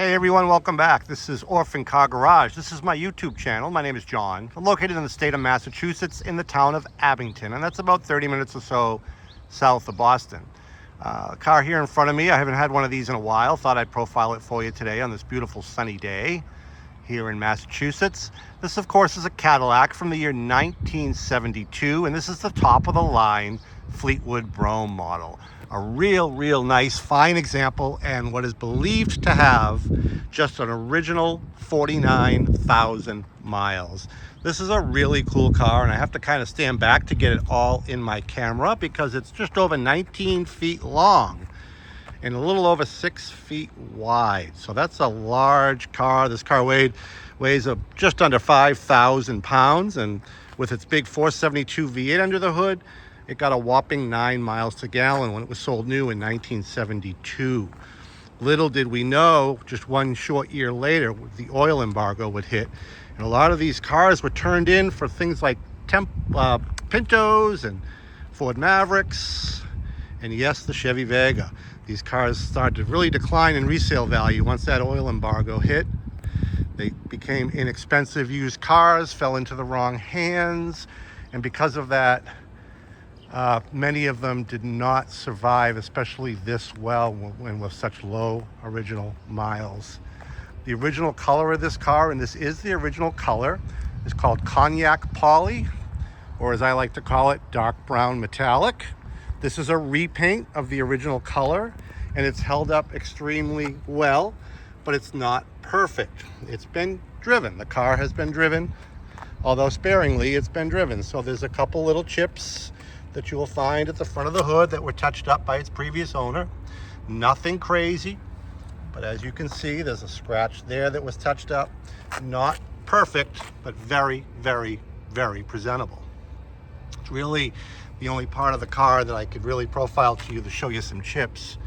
Hey everyone, welcome back. This is Orphan Car Garage. This is my YouTube channel. My name is John. I'm located in the state of Massachusetts in the town of Abington, and that's about 30 minutes or so south of Boston. Car here in front of me, I haven't had one of these in a while. Thought I'd profile it for you today on this beautiful sunny day here in Massachusetts. This, of course, is a Cadillac from the year 1972, and this is the top of the line Fleetwood Brougham model. A real nice, fine example, and what is believed to have just an original 49,000 miles. This is a really cool car, and I have to kind of stand back to get it all in my camera because it's just over 19 feet long and a little over 6 feet wide. So that's a large car. This car weighs just under 5,000 pounds, and with its big 472 V8 under the hood, it got a whopping 9 miles to gallon when it was sold new in 1972. Little did we know, just one short year later, the oil embargo would hit. And a lot of these cars were turned in for things like Pintos and Ford Mavericks, and yes, the Chevy Vega. These cars started to really decline in resale value once that oil embargo hit. They became inexpensive used cars, fell into the wrong hands, and because of that, many of them did not survive, especially this well, when with such low original miles. The original color of this car, and this is the original color, is called Cognac Poly, or as I like to call it, dark brown metallic. This is a repaint of the original color, and it's held up extremely well, but it's not perfect. It's been driven. The car has been driven, although sparingly, it's been driven. So there's a couple little chips that you will find at the front of the hood that were touched up by its previous owner. Nothing crazy, but as you can see, there's a scratch there that was touched up. Not perfect, but very presentable. It's really the only part of the car that I could really profile to you to show you some chips.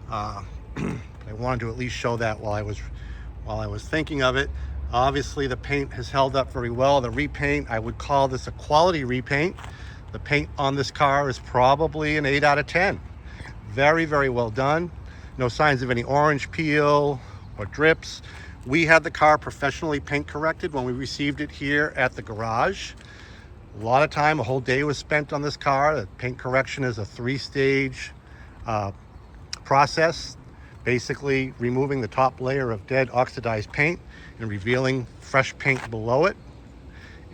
But I wanted to at least show that while I was thinking of it. Obviously, the paint has held up very well. The repaint, I would call this a quality repaint. The paint on this car is probably an 8 out of 10. Very well done. No signs of any orange peel or drips. We had the car professionally paint corrected when we received it here at the garage. A lot of time, a whole day was spent on this car. The paint correction is a 3-stage process, basically removing the top layer of dead oxidized paint and revealing fresh paint below it.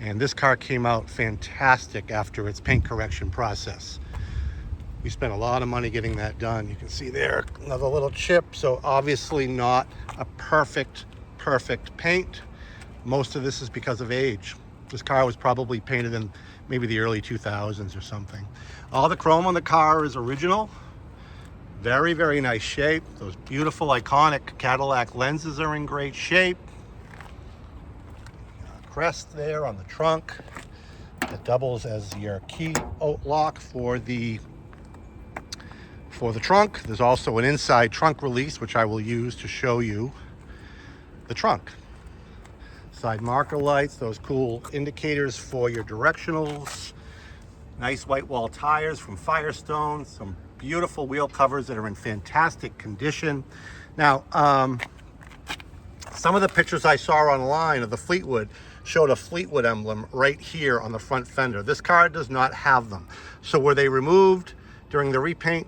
And this car came out fantastic after its paint correction process. We spent a lot of money getting that done. You can see there another little chip. So obviously not a perfect paint. Most of this is because of age. This car was probably painted in maybe the early 2000s or something. All the chrome on the car is original. Very nice shape. Those beautiful iconic Cadillac lenses are in great shape. Crest there on the trunk that doubles as your key lock for the trunk. There's also an inside trunk release, which I will use to show you the trunk. Side marker lights, those cool indicators for your directionals. Nice white wall tires from Firestone. Some beautiful wheel covers that are in fantastic condition. Now, some of the pictures I saw online of the Fleetwood showed a Fleetwood emblem right here on the front fender. This car does not have them. So were they removed during the repaint?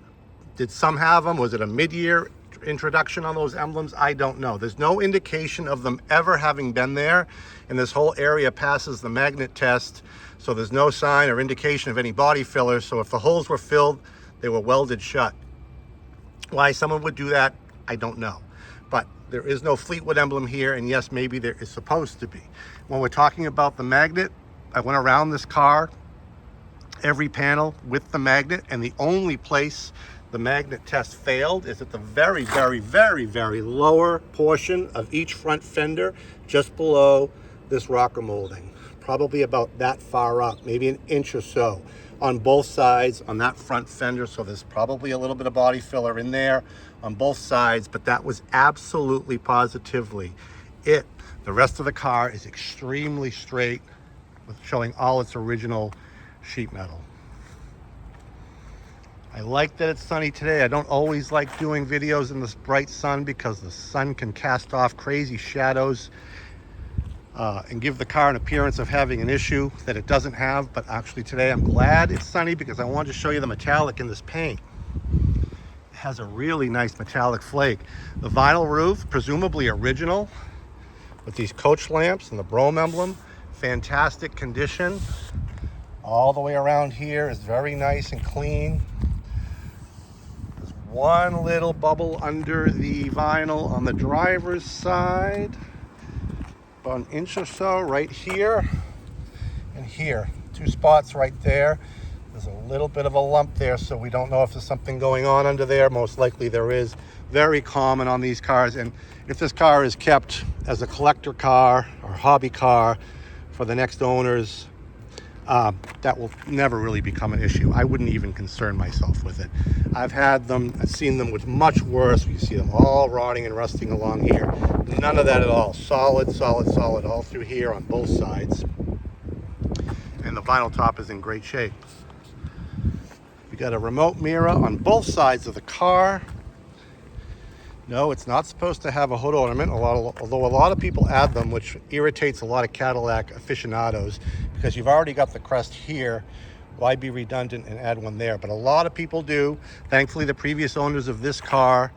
Did some have them? Was it a mid-year introduction on those emblems? I don't know. There's no indication of them ever having been there, and this whole area passes the magnet test, so there's no sign or indication of any body filler. So if the holes were filled, they were welded shut. Why someone would do that, I don't know. But there is no Fleetwood emblem here, and yes, maybe there is supposed to be. When we're talking about the magnet, I went around this car, every panel with the magnet, and the only place the magnet test failed is at the very lower portion of each front fender, just below this rocker molding. Probably about that far up, maybe an inch or so on both sides on that front fender. So there's probably a little bit of body filler in there on both sides, but that was absolutely positively it. The rest of the car is extremely straight, with showing all its original sheet metal. I like that it's sunny today. I don't always like doing videos in this bright sun because the sun can cast off crazy shadows and give the car an appearance of having an issue that it doesn't have. But actually today I'm glad it's sunny because I wanted to show you the metallic in this paint. It has a really nice metallic flake. The vinyl roof, presumably original, with these coach lamps and the Brougham emblem, fantastic condition. All the way around here is very nice and clean. There's one little bubble under the vinyl on the driver's side, about an inch or so right here and here. 2 spots right there. There's a little bit of a lump there, so we don't know if there's something going on under there. Most likely there is. Very common on these cars, and if this car is kept as a collector car or hobby car for the next owners, that will never really become an issue. I wouldn't even concern myself with it. I've seen them with much worse. You see them all rotting and rusting along here. None of that at all. Solid, solid, solid all through here on both sides. And the vinyl top is in great shape. We got a remote mirror on both sides of the car. No, it's not supposed to have a hood ornament, although a lot of people add them, which irritates a lot of Cadillac aficionados because you've already got the crest here. Why be redundant and add one there? But a lot of people do. Thankfully, the previous owners of this car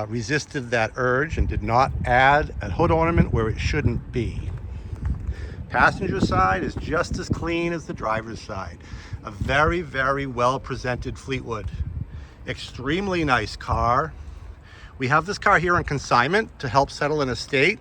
resisted that urge and did not add a hood ornament where it shouldn't be. Passenger side is just as clean as the driver's side. A very, very well presented Fleetwood. Extremely nice car. We have this car here on consignment to help settle an estate,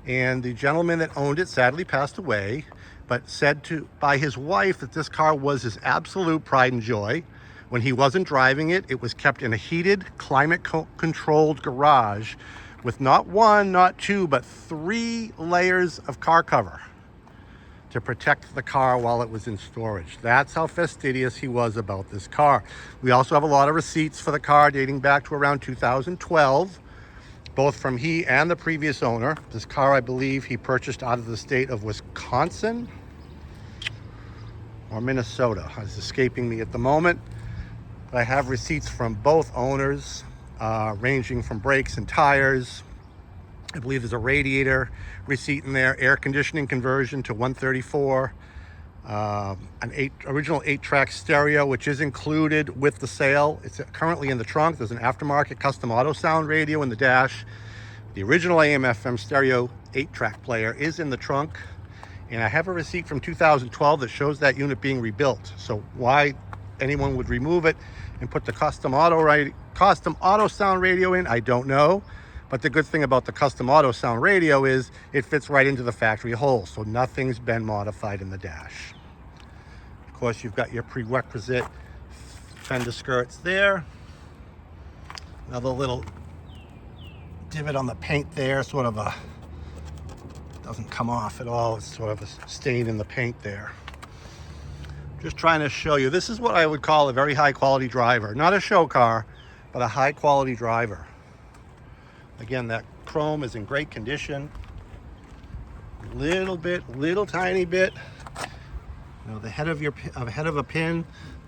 and the gentleman that owned it sadly passed away, but said by his wife that this car was his absolute pride and joy. When he wasn't driving it, it was kept in a heated, climate-controlled garage with not 1, not 2, but 3 layers of car cover to protect the car while it was in storage. That's how fastidious he was about this car. We also have a lot of receipts for the car dating back to around 2012, both from he and the previous owner. This car, I believe, he purchased out of the state of Wisconsin or Minnesota. It's escaping me at the moment. But I have receipts from both owners, ranging from brakes and tires. I believe there's a radiator receipt in there, air conditioning conversion to 134, an original 8-track stereo, which is included with the sale. It's currently in the trunk. There's an aftermarket custom auto sound radio in the dash. The original AM/FM stereo 8-track player is in the trunk, and I have a receipt from 2012 that shows that unit being rebuilt. So why anyone would remove it and put the custom auto sound radio in, I don't know. But the good thing about the custom auto sound radio is it fits right into the factory hole, so nothing's been modified in the dash. Of course, you've got your prerequisite fender skirts there. Another little divot on the paint there, sort of doesn't come off at all. It's sort of a stain in the paint there. Just trying to show you, this is what I would call a very high quality driver. Not a show car, but a high quality driver. Again, that chrome is in great condition. Little tiny bit. You know, the head of a pin,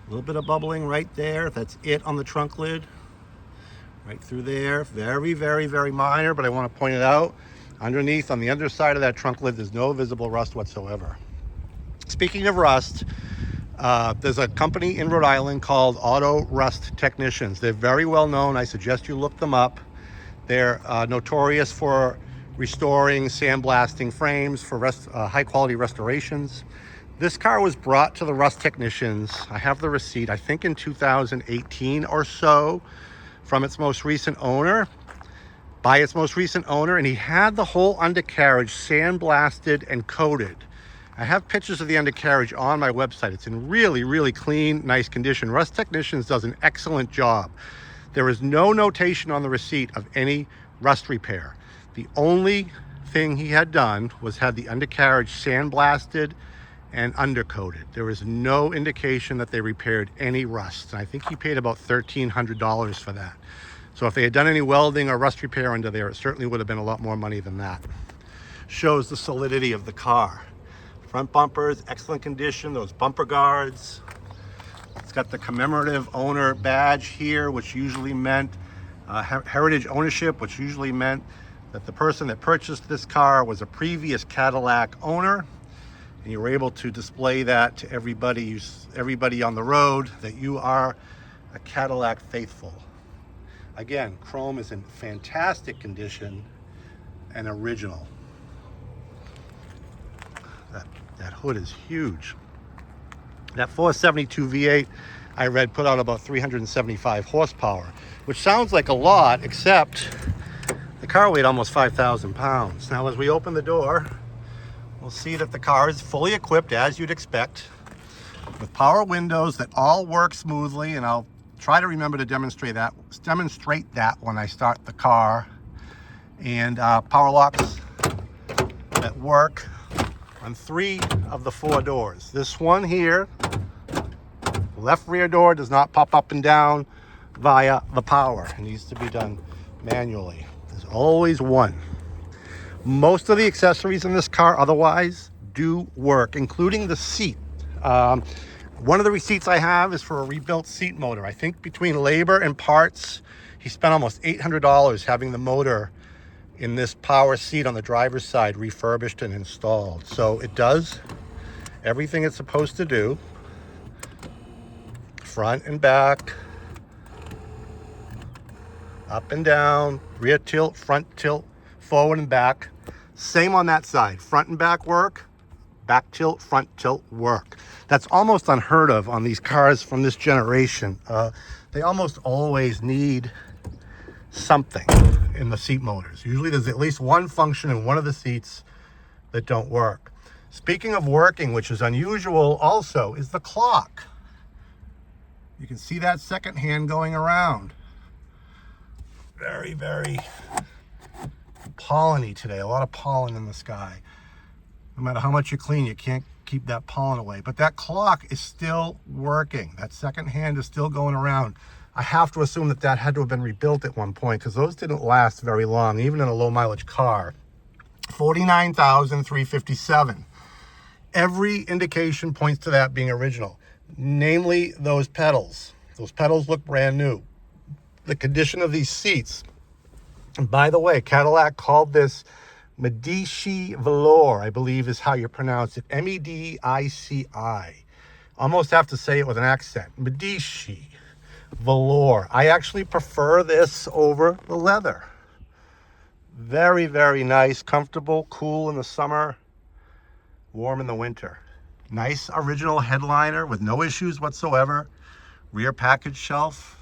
a little bit of bubbling right there. That's it on the trunk lid. Right through there. Very, very, very minor, but I want to point it out. Underneath, on the underside of that trunk lid, there's no visible rust whatsoever. Speaking of rust, there's a company in Rhode Island called Auto Rust Technicians. They're very well known. I suggest you look them up. They're notorious for restoring, sandblasting frames for high quality restorations. This car was brought to the Rust Technicians. I have the receipt, I think in 2018 or so, from its most recent owner, by its most recent owner, and he had the whole undercarriage sandblasted and coated. I have pictures of the undercarriage on my website. It's in really, really clean, nice condition. Rust Technicians does an excellent job. There is no notation on the receipt of any rust repair. The only thing he had done was had the undercarriage sandblasted and undercoated. There is no indication that they repaired any rust. And I think he paid about $1,300 for that. So if they had done any welding or rust repair under there, it certainly would have been a lot more money than that. Shows the solidity of the car. Front bumper is excellent condition. Those bumper guards, It's got the commemorative owner badge here, which usually meant heritage ownership, which usually meant that the person that purchased this car was a previous Cadillac owner, and you were able to display that to everybody on the road that you are a Cadillac faithful. Again, chrome is in fantastic condition and original. That hood is huge. That 472 V8, I read, put out about 375 horsepower, which sounds like a lot, except the car weighed almost 5,000 pounds. Now, as we open the door, we'll see that the car is fully equipped, as you'd expect, with power windows that all work smoothly, and I'll try to remember to demonstrate that when I start the car, and power locks that work on 3 of the 4 doors. This one here, the left rear door, does not pop up and down via the power. It needs to be done manually. There's always one. Most of the accessories in this car otherwise do work, including the seat. One of the receipts I have is for a rebuilt seat motor. I think between labor and parts, he spent almost $800 having the motor in this power seat on the driver's side refurbished and installed. So it does everything it's supposed to do. Front and back, up and down, rear tilt, front tilt, forward and back. Same on that side. Front and back work, back tilt, front tilt work. That's almost unheard of on these cars from this generation. They almost always need something in the seat motors. Usually there's at least one function in one of the seats that don't work. Speaking of working, which is unusual also, is the clock. You can see that second hand going around. Very, very pollen-y today. A lot of pollen in the sky. No matter how much you clean, you can't keep that pollen away. But that clock is still working. That second hand is still going around. I have to assume that had to have been rebuilt at one point, because those didn't last very long, even in a low mileage car. 49,357. Every indication points to that being original, namely those pedals. Those pedals look brand new. The condition of these seats. And by the way, Cadillac called this Medici Velour, I believe is how you pronounce it. M-E-D-I-C-I. Almost have to say it with an accent. Medici Velour. I actually prefer this over the leather. Very, very nice, comfortable, cool in the summer, warm in the winter. Nice original headliner with no issues whatsoever. Rear package shelf,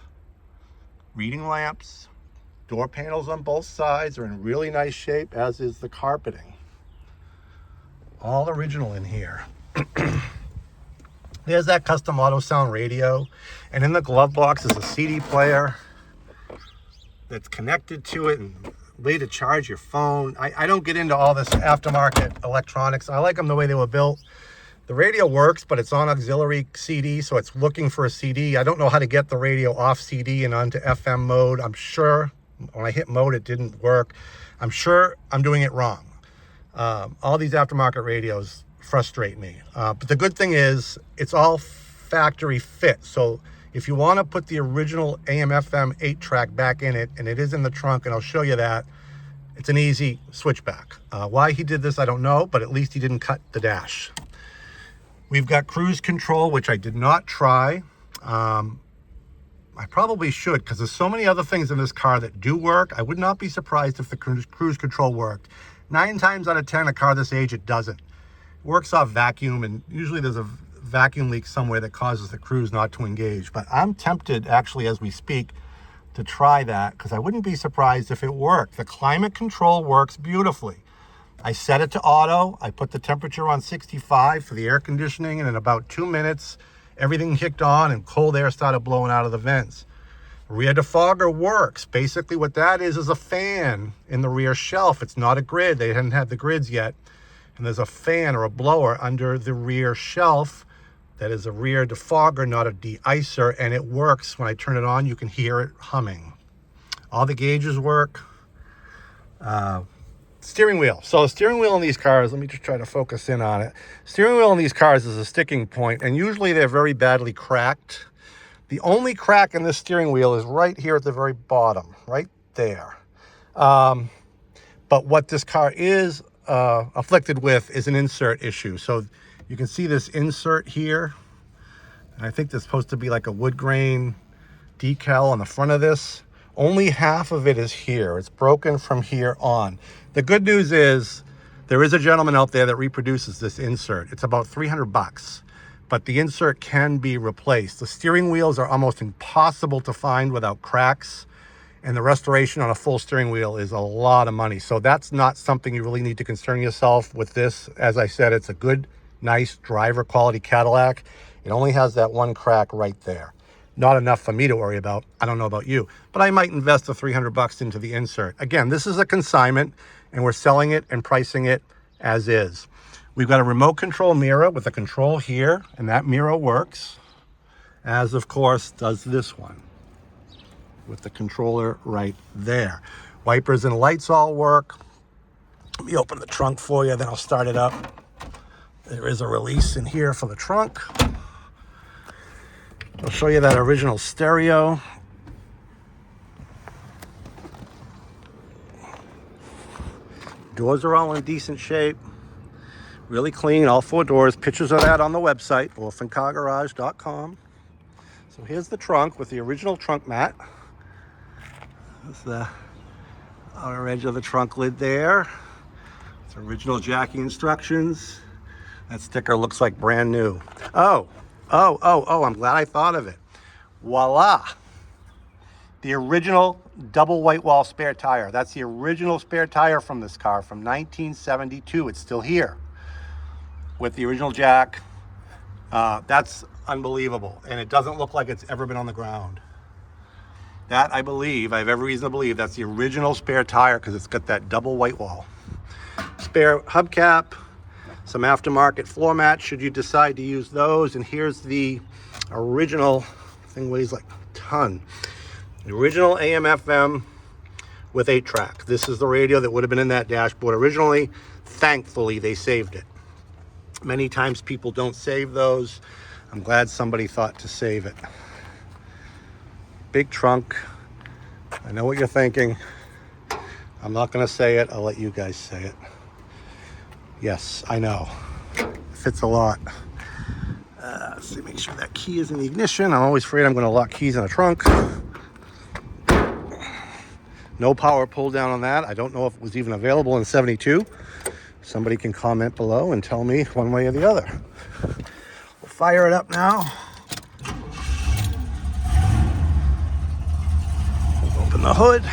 reading lamps, door panels on both sides are in really nice shape, as is the carpeting. All original in here. There's that custom auto sound radio, and in the glove box is a CD player that's connected to it and way to charge your phone. I don't get into all this aftermarket electronics. I like them the way they were built. The radio works, but it's on auxiliary CD, so it's looking for a CD. I don't know how to get the radio off CD and onto FM mode. I'm sure when I hit mode, it didn't work. I'm sure I'm doing it wrong. All these aftermarket radios frustrate me. But the good thing is it's all factory fit. So if you want to put the original AM/FM 8-track back in it, and it is in the trunk, and I'll show you that, it's an easy switchback. Why he did this, I don't know, but at least he didn't cut the dash. We've got cruise control, which I did not try. I probably should, because there's so many other things in this car that do work. I would not be surprised if the cruise control worked. 9 times out of 10, a car this age, it doesn't. It works off vacuum, and usually there's a vacuum leak somewhere that causes the cruise not to engage. But I'm tempted, actually, as we speak, to try that, because I wouldn't be surprised if it worked. The climate control works beautifully. I set it to auto. I put the temperature on 65 for the air conditioning, and in about 2 minutes, everything kicked on and cold air started blowing out of the vents. Rear defogger works. Basically what that is a fan in the rear shelf. It's not a grid. They hadn't had the grids yet. And there's a fan or a blower under the rear shelf that is a rear defogger, not a de-icer, and it works. When I turn it on, you can hear it humming. All the gauges work. steering wheel. So the steering wheel in these cars, let me just try to focus in on it. Steering wheel in these cars is a sticking point, and usually they're very badly cracked. The only crack in this steering wheel is right here at the very bottom, right there. But what this car is afflicted with is an insert issue. So you can see this insert here. And I think there's supposed to be like a wood grain decal on the front of this. Only half of it is here. It's broken from here on. The good news is there is a gentleman out there that reproduces this insert. It's about $300, but the insert can be replaced. The steering wheels are almost impossible to find without cracks, and the restoration on a full steering wheel is a lot of money. So that's not something you really need to concern yourself with this. As I said, it's a good, nice driver quality Cadillac. It only has that one crack right there. Not enough for me to worry about. I don't know about you, but I might invest the $300 into the insert. Again, this is a consignment, and we're selling it and pricing it as is. We've got a remote control mirror with a control here, and that mirror works, as of course does this one, with the controller right there. Wipers and lights all work. Let me open the trunk for you, then I'll start it up. There is a release in here for the trunk. I'll show you that original stereo. Doors are all in decent shape. Really clean, all 4 doors. Pictures of that on the website, orphancargarage.com. So here's the trunk with the original trunk mat. That's the outer edge of the trunk lid there. It's original jacking instructions. That sticker looks like brand new. Oh, I'm glad I thought of it. Voila. The original double white wall spare tire. That's the original spare tire from this car from 1972. It's still here with the original jack. That's unbelievable. And it doesn't look like it's ever been on the ground. That, I believe, I have every reason to believe that's the original spare tire because it's got that double white wall. Spare hubcap, some aftermarket floor mats should you decide to use those. And here's the original, thing weighs like a ton. The original AM FM with 8-track. This is the radio that would have been in that dashboard originally. Thankfully, they saved it. Many times people don't save those. I'm glad somebody thought to save it. Big trunk. I know what you're thinking. I'm not going to say it. I'll let you guys say it. Yes, I know. Fits a lot. Let's see, make sure that key is in the ignition. I'm always afraid I'm going to lock keys in a trunk. No power pull down on that. I don't know if it was even available in 72. Somebody can comment below and tell me one way or the other. We'll fire it up now. Open the hood.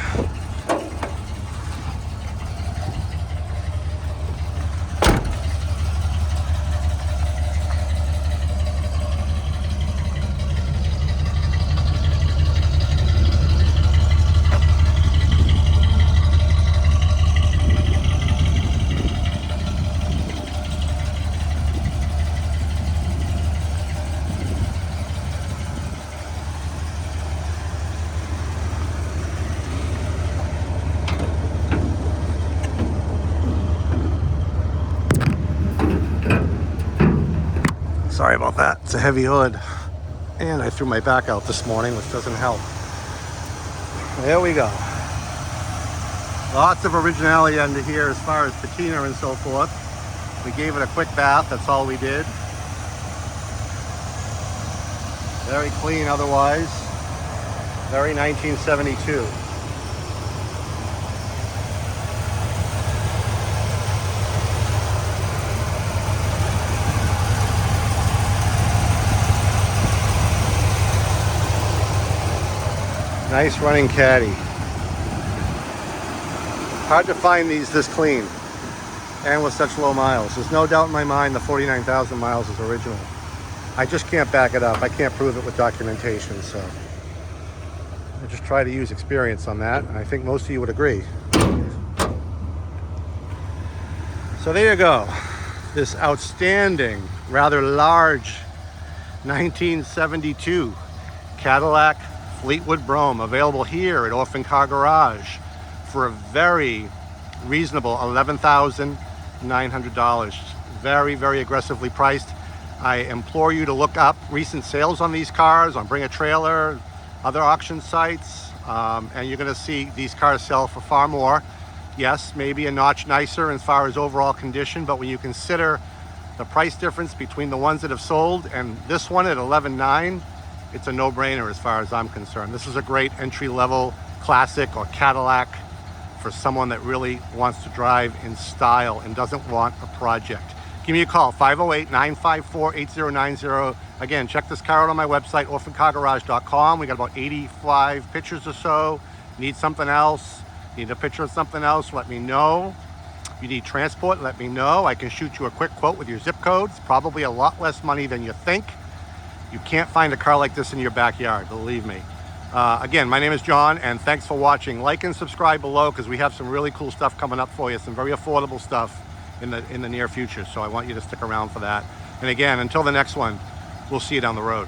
Sorry about that. It's a heavy hood. And I threw my back out this morning, which doesn't help. There we go. Lots of originality under here as far as patina and so forth. We gave it a quick bath. That's all we did. Very clean otherwise. Very 1972. Nice running Caddy. Hard to find these this clean and with such low miles. There's no doubt in my mind the 49,000 miles is original. I just can't back it up. I can't prove it with documentation, so I just try to use experience on that, and I think most of you would agree. So there you go. This outstanding, rather large 1972 Cadillac Fleetwood Brougham, available here at Orphan Car Garage for a very reasonable, $11,900. Very, very aggressively priced. I implore you to look up recent sales on these cars on Bring a Trailer, other auction sites, and you're going to see these cars sell for far more. Yes, maybe a notch nicer as far as overall condition, but when you consider the price difference between the ones that have sold and this one at $11,900, it's a no-brainer as far as I'm concerned. This is a great entry-level classic or Cadillac for someone that really wants to drive in style and doesn't want a project. Give me a call, 508-954-8090. Again, check this car out on my website, orphancargarage.com. We got about 85 pictures or so. Need something else? Need a picture of something else? Let me know. You need transport? Let me know. I can shoot you a quick quote with your zip codes. Probably a lot less money than you think. You can't find a car like this in your backyard, believe me. Again, my name is John, and thanks for watching. Like and subscribe below because we have some really cool stuff coming up for you, some very affordable stuff in the near future. So I want you to stick around for that. And again, until the next one, we'll see you down the road.